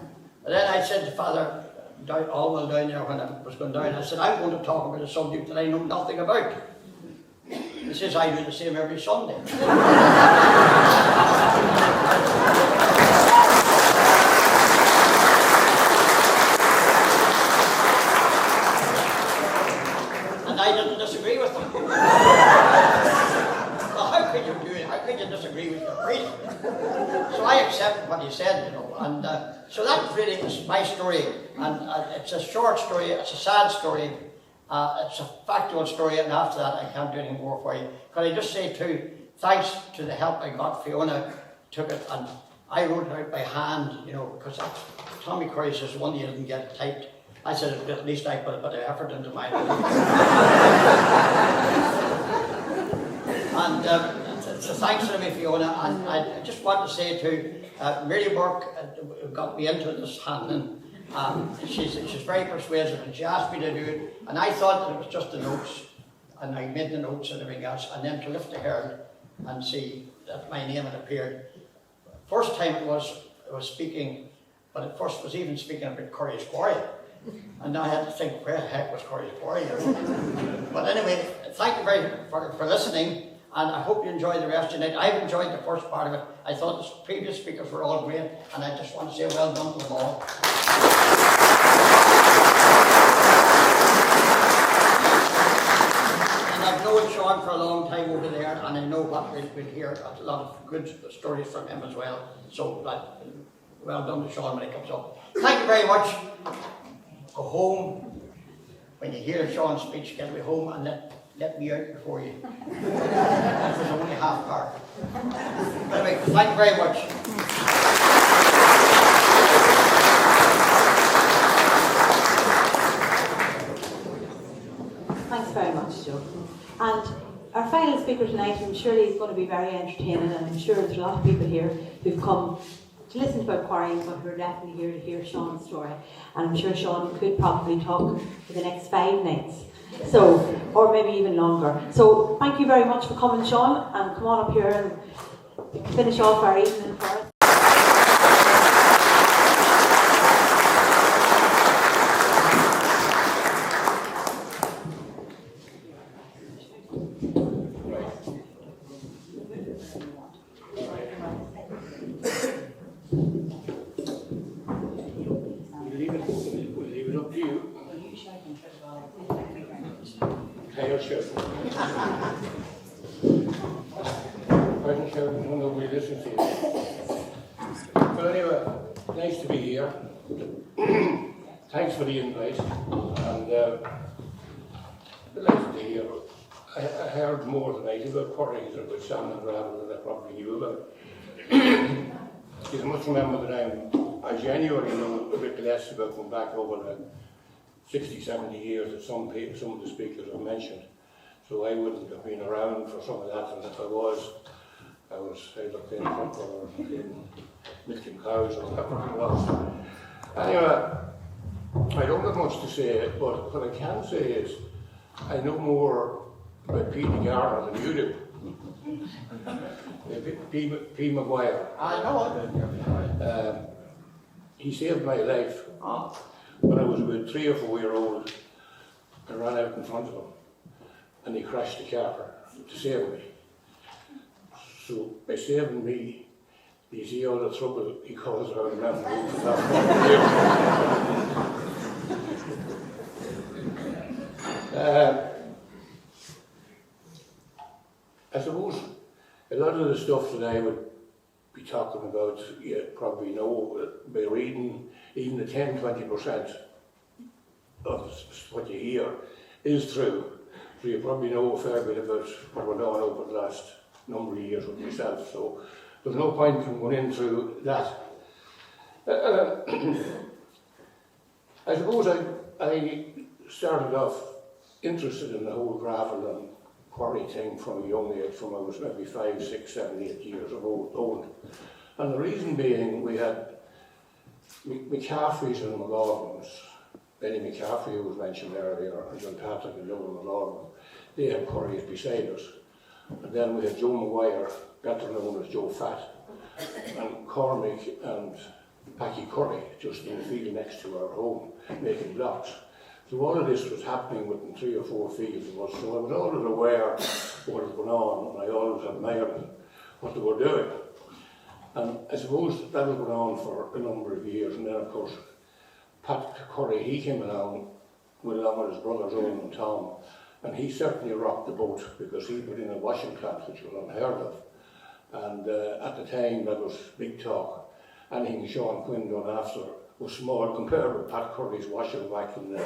then I said to Father Allwell down there when I was going down, I said, I'm going to talk about a subject that I know nothing about. He says, I do the same every Sunday. And I didn't disagree with him. Well, how could you do it? How could you disagree with your priest? So I accepted what he said, you know, and so that really is my story, and it's a short story, it's a sad story, it's a factual story, and after that I can't do any more for you. Can I just say too, thanks to the help I got, Fiona took it, and I wrote it out by hand, you know, because Tommy Quarries is one you didn't get typed. I said at least I put a bit of effort into mine. And so thanks to me, Fiona, and I just want to say to Mary Burke got me into this handling. She's very persuasive, and she asked me to do it, and I thought that it was just the notes, and I made the notes and everything else, and then to lift the Herald and see that my name had appeared. First time I was speaking, but at first was even speaking about Quarries Quarrying, and I had to think, where the heck was Quarries Quarrying? But anyway, thank you very much for listening. And I hope you enjoy the rest of the night. I've enjoyed the first part of it. I thought the previous speakers were all great, and I just want to say well done to them all. And I've known Sean for a long time over there, and I know what we'll hear a lot of good stories from him as well. So well done to Sean when he comes up. Thank you very much. Go home. When you hear Sean's speech, get me home and let me out before you. That was only half part. Anyway, thank you very much. Thanks very much, Joe. And our final speaker tonight, I'm sure he's going to be very entertaining, and I'm sure there's a lot of people here who've come to listen about quarrying, but who are definitely here to hear Sean's story. And I'm sure Sean could probably talk for the next 5 nights. So, or maybe even longer. So, thank you very much for coming, Sean, and come on up here and finish off our evening for us. We'll leave it up to you. I'll show. I can show when nobody listens to you. But anyway, nice to be here. Thanks for the invite. And delighted to hear. I heard more tonight about quarries and about sand and gravel than I probably knew about. You must remember that I genuinely know a bit less about going back over the 60, 70 years that some of the speakers have mentioned. So I wouldn't have been around for some of that, and if I looked in front or in milking cows or whatever it was. Anyway, I don't have much to say, but what I can say is I know more about P. Garner than you do. P. Maguire. I know. He saved my life. When I was about 3 or 4 years old, I ran out in front of him and he crashed the car to save me. So by saving me, you see all the trouble he caused around the mountain. I suppose a lot of the stuff that I would be talking about, you probably know by reading even the 10-20% of what you hear is true. So you probably know a fair bit about what went on over the last number of years with myself. So there's no point in going into that. I suppose I started off interested in the whole gravel and quarry thing from a young age, from I was maybe 5, 6, 7, 8 years old. And the reason being, we had McCaffrey's and McLaughlin's, Benny McCaffrey, who was mentioned earlier, and John Patrick and Nolan McLaughlin, they had Quarries beside us. And then we had Joe Maguire, better known as Joe Fat, and Cormac and Packy Curry, just in the field next to our home, making blocks. So all of this was happening within 3 or 4 fields of us, so I was always aware of what was going on, and I always admired what they were doing. And I suppose that was going on for a number of years, and then of course Pat Curry, he came along with his brothers Owen and Tom, and he certainly rocked the boat because he put in a washing plant which was unheard of. And at the time that was big talk. Anything Sean Quinn done after was small compared with Pat Curry's washing back in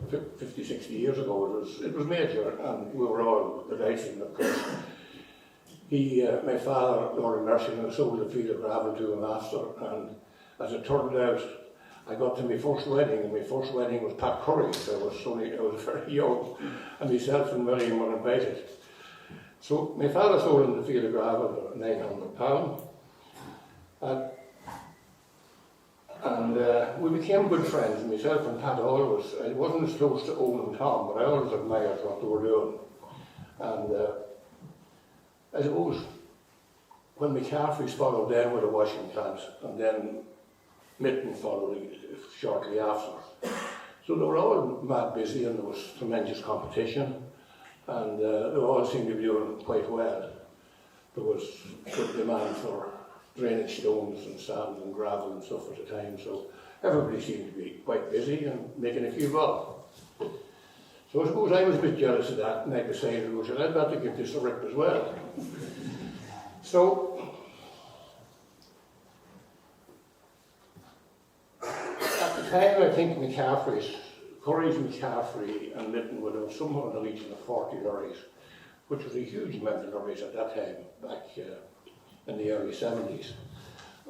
50, 60 years ago. It was major, and we were all delighted. And of course, my father, Lord Mercian, sold a field of gravel to him after, and as it turned out, I got to my first wedding, and my first wedding was Pat Curry's. I was very young, and myself and William were invited. So my father sold him the field of gravel for £900, and we became good friends. Myself and Pat always, I wasn't as close to Owen and Tom, but I always admired what they were doing. And I suppose when McCaffrey's followed then with a washing plant, and then Mitten followed shortly after. So they were all mad busy, and there was tremendous competition, and they all seemed to be doing quite well. There was good demand for drainage stones and sand and gravel and stuff at the time, so everybody seemed to be quite busy and making a few bob. So I suppose I was a bit jealous of that, and I decided, well, I'd better give this a rip as well. So at the time, I think Quarries, McCaffrey and Mitten would have somewhere in the region of 40 lorries, which was a huge amount of lorries at that time, back in the early 70s.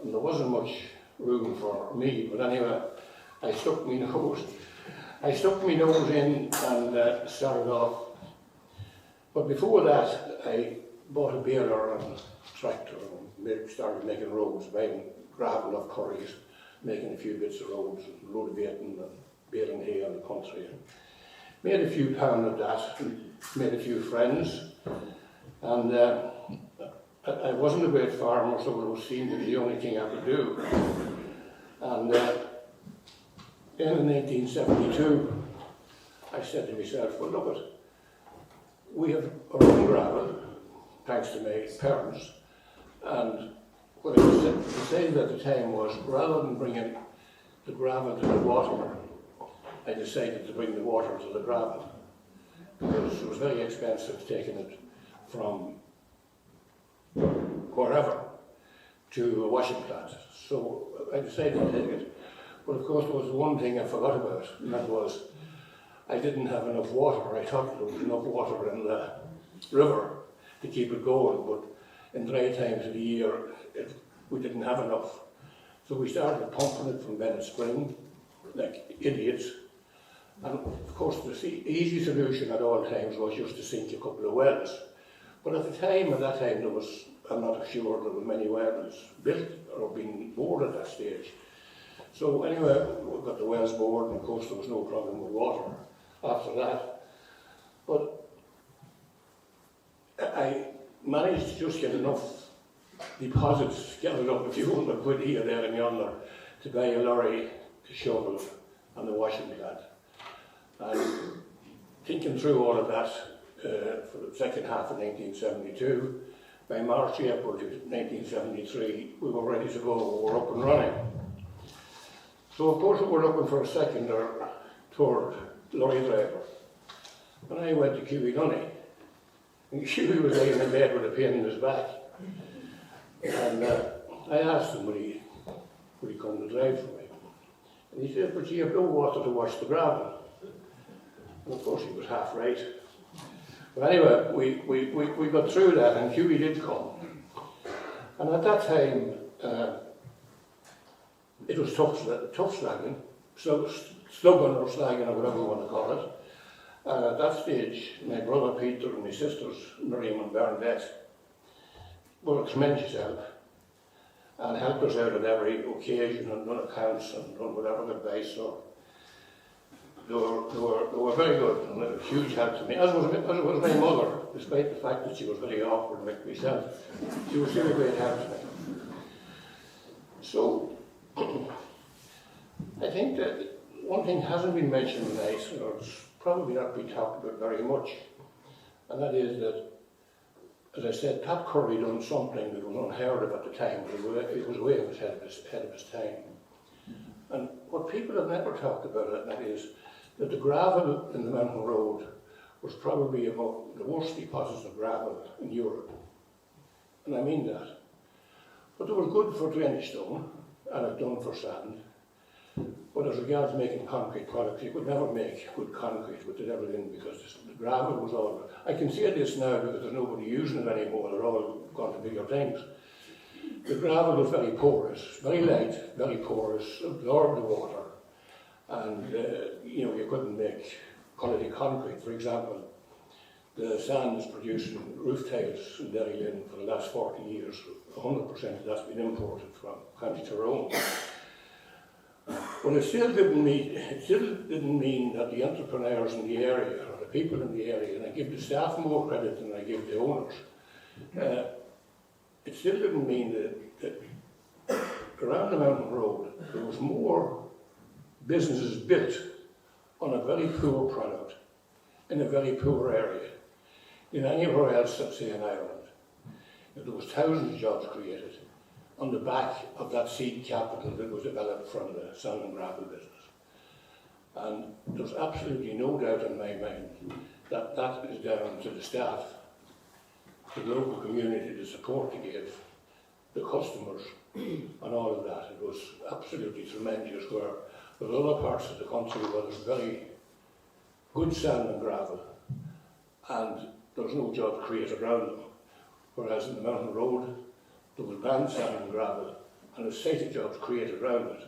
And there wasn't much room for me, but anyway, I stuck my nose in and started off. But before that, I bought a baler and tractor and started making roads, buying gravel off Quarries, making a few bits of roads, rotivating and baling hay on the country. And made a few pounds of that, and made a few friends. And I wasn't a great farmer, so it was seen to be the only thing I could do. And then in 1972, I said to myself, well, look, we have our own gravel, thanks to my parents, and what I decided at the time was, rather than bringing the gravel to the water, I decided to bring the water to the gravel, because it was very expensive taking it from wherever to a washing plant. So I decided to take it. But of course there was one thing I forgot about, and that was I didn't have enough water. I thought there was enough water in the river to keep it going, but in dry times of the year we didn't have enough. So we started pumping it from Bennett Spring, like idiots. And of course the easy solution at all times was just to sink a couple of wells. But at that time there was, I'm not sure there were many wells built or being bored at that stage. So anyway, we got the wells bored, and of course there was no problem with water after that. But I managed to just get enough deposits gathered up, if you want to put here, there and yonder, to buy a lorry, a shovel and the washing plant. And thinking through all of that for the second half of 1972, by March, April 1973, we were ready to go, we were up and running. So of course we were looking for a second or third lorry driver. And I went to Hughie Dunny. And Hughie was laying in bed with a pain in his back. And I asked him, would he come to drive for me? And he said, but you have no water to wash the gravel. And of course he was half right. But anyway, we got through that, and Hughie did come. And at that time, it was tough slagging, slugging or slagging or whatever you want to call it. And at that stage, my brother Peter and my sisters, Miriam and Bernadette, were a tremendous help. and helped us out on every occasion and run accounts and run whatever advice. So they were very good and a huge help to me, as was my mother, despite the fact that she was very awkward like myself. She was really great help to me. So I think that one thing hasn't been mentioned tonight, or it's probably not been talked about very much, and that is that, as I said, Pat Curry done something that was unheard of at the time, but it was way ahead of his time. And what people have never talked about it, that is that the gravel in the Mountain Road was probably among the worst deposits of gravel in Europe. And I mean that. But it was good for drainage stone, and it done for sand. But as regards making concrete products, you could never make good concrete with the Derrylin because the gravel was all... I can see this now because there's nobody using it anymore, they're all gone to bigger things. The gravel was very porous, very light, very porous, absorbed the water, and you couldn't make quality concrete. For example, the sand is producing roof tiles in Derrylin for the last 40 years. 100% of that's been imported from County Tyrone. But it still didn't mean that the entrepreneurs in the area, or the people in the area, and I give the staff more credit than I give the owners, it still didn't mean that around the Mountain Road there was more businesses built on a very poor product in a very poor area than anywhere else, let's say in Ireland. There was thousands of jobs created on the back of that seed capital that was developed from the sand and gravel business. And there's absolutely no doubt in my mind that that is down to the staff, the local community, the support they gave, the customers, and all of that. It was absolutely tremendous, where there's other parts of the country where there's very good sand and gravel, and there's no job created around them. Whereas in the Mountain Road, there was band sand and gravel, and a set of jobs created around it.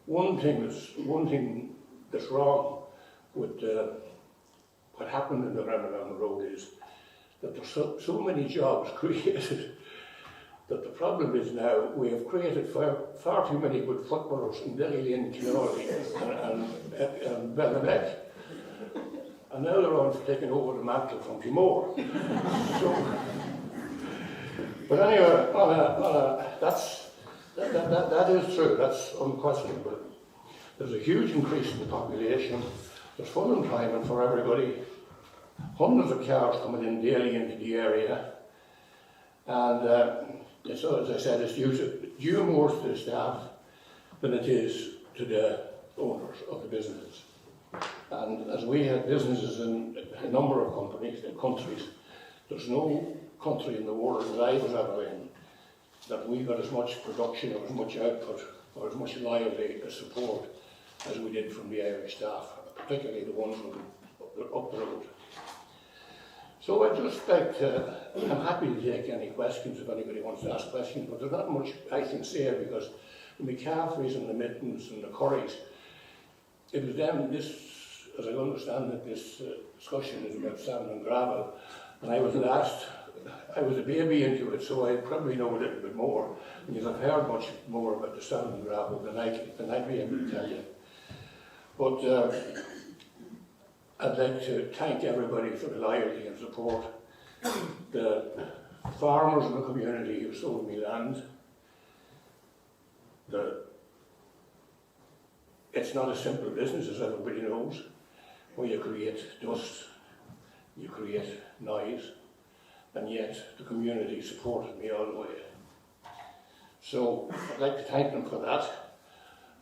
One thing that's wrong with what happened in the Mountain Road is that there's so many jobs created that the problem is now we have created far too many good footballers in Derrylin Teemore and Bronagh. And now they're on for taking over the mantle from Teemore. But anyway, that is true, that's unquestionable. There's a huge increase in the population, there's full employment for everybody, hundreds of cars coming in daily into the area, and so, as I said, it's due more to the staff than it is to the owners of the businesses. And as we had businesses in a number of countries, there's no country in the world that I was ever in that we got as much production or as much output or as much lively support as we did from the Irish staff, particularly the ones up the road. So I'd just like to, I'm happy to take any questions if anybody wants to ask questions, but there's not much I can say because the McCaffreys and the Mittens and the Quarries, it was them, this, as I understand it, this discussion is about sand and gravel, and I was a baby into it, so I probably know a little bit more, and you'll have heard much more about the sand and gravel than I'd be able to tell you. But I'd like to thank everybody for the loyalty and support. The farmers in the community who sold me land. It's not a simple business, as everybody knows, where you create dust, you create noise, and yet the community supported me all the way. So I'd like to thank them for that.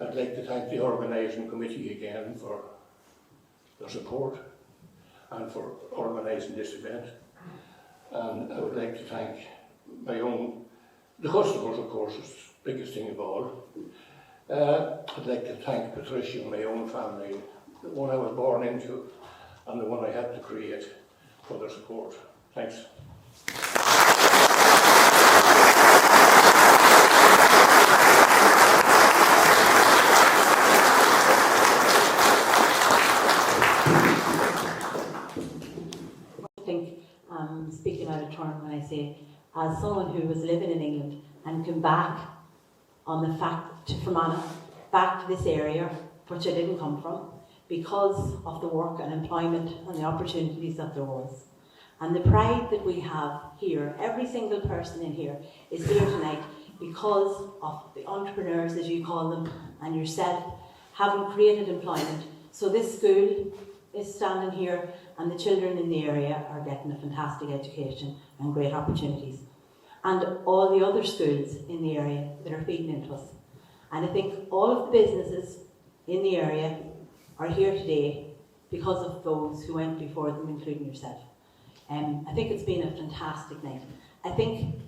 I'd like to thank the organising committee again for their support and for organising this event. And I would like to thank the customers, of course, is the biggest thing of all. I'd like to thank Patricia and my own family, the one I was born into and the one I had to create, for their support. Thanks. I think I'm speaking out of turn when I say, as someone who was living in England and came back on the fact to Fermanagh, back to this area, which I didn't come from, because of the work and employment and the opportunities that there was. And the pride that we have here, every single person in here is here tonight because of the entrepreneurs, as you call them, and yourself, having created employment. So this school is standing here, and the children in the area are getting a fantastic education and great opportunities. And all the other schools in the area that are feeding into us. And I think all of the businesses in the area are here today because of those who went before them, including yourself. I think it's been a fantastic night. I think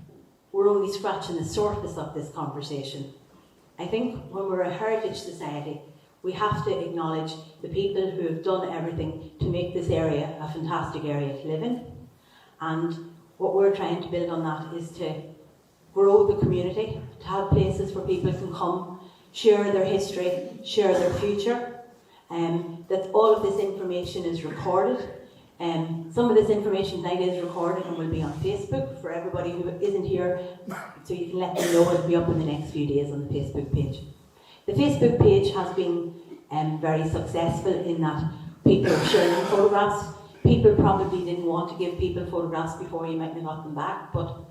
we're only scratching the surface of this conversation. I think when we're a heritage society, we have to acknowledge the people who have done everything to make this area a fantastic area to live in. And what we're trying to build on that is to grow the community, to have places where people can come, share their history, share their future, that all of this information is recorded. Some of this information tonight is recorded and will be on Facebook for everybody who isn't here, so you can let them know. It'll be up in the next few days on the Facebook page. The Facebook page has been very successful in that people are sharing photographs. People probably didn't want to give people photographs before, you might have got them back, but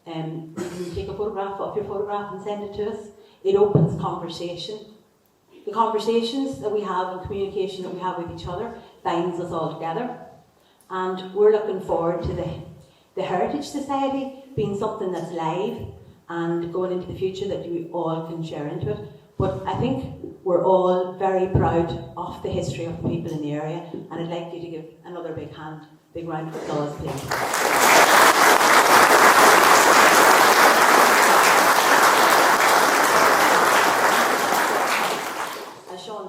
you can take a photograph of your photograph and send it to us. It opens conversation. The conversations that we have and communication that we have with each other binds us all together. And we're looking forward to the Heritage Society being something that's live and going into the future that you all can share into it. But I think we're all very proud of the history of the people in the area, and I'd like you to give another big round of applause, please.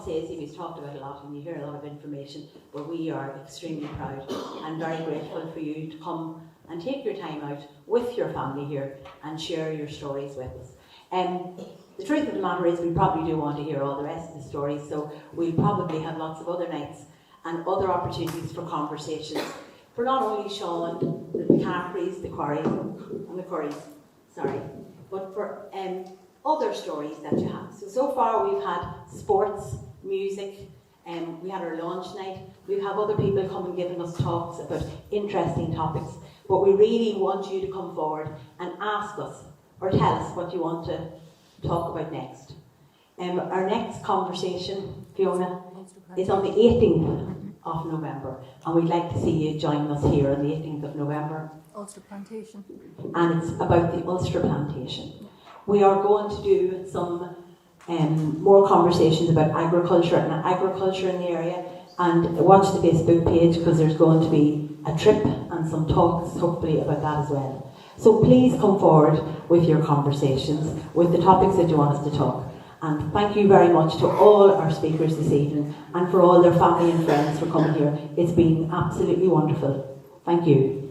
Says he's talked about a lot and you hear a lot of information, but we are extremely proud and very grateful for you to come and take your time out with your family here and share your stories with us. The truth of the matter is we probably do want to hear all the rest of the stories, so we'll probably have lots of other nights and other opportunities for conversations for not only Sean, the McCaffreys, the Quarries, but for other stories that you have. So far we've had sports, music, we had our launch night. We have other people coming giving us talks about interesting topics, but we really want you to come forward and ask us or tell us what you want to talk about next. Our next conversation, Fiona, is on the 18th of November, and we'd like to see you join us here on the 18th of November. Ulster Plantation. And it's about the Ulster Plantation. We are going to do some more conversations about agriculture in the area, and watch the Facebook page because there's going to be a trip and some talks hopefully about that as well. So please come forward with your conversations, with the topics that you want us to talk. And thank you very much to all our speakers this evening and for all their family and friends for coming here. It's been absolutely wonderful. Thank you.